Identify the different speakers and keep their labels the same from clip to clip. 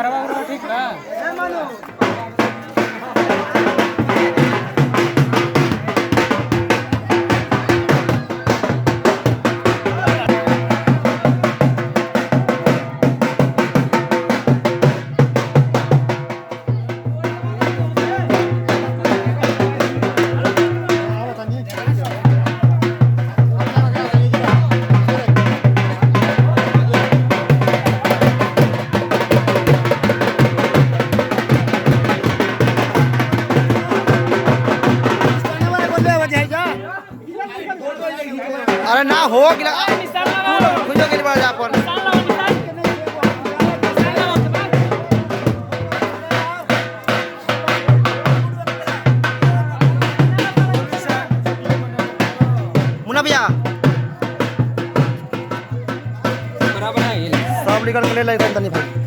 Speaker 1: ठीक ना
Speaker 2: अरे ना हो गया खुजो के लिए जा पर मुन्ना भैया
Speaker 1: बराबर है ये
Speaker 2: सब निकल के ले ले तनी भाई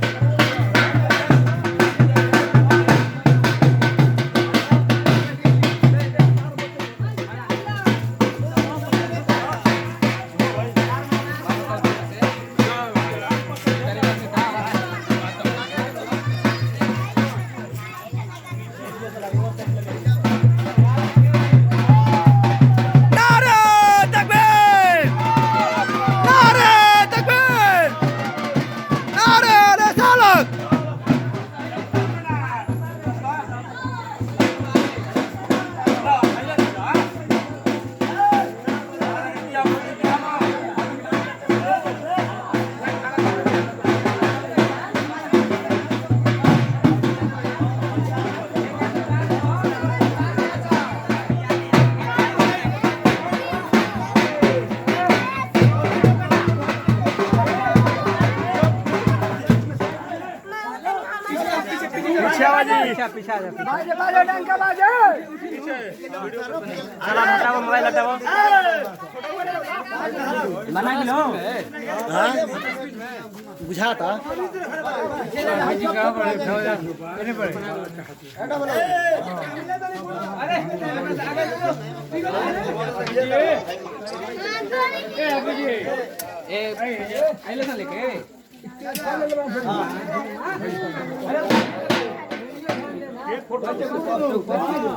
Speaker 2: पीछे बाजे बाजे डंका बाजे चला हटाओ मोबाइल हटाओ बना के लो हां बुझाता जी का पड़े कहने पड़े हटा बोलो अरे ए अबू जी ए आइले ना लेके एक फोटो नंबर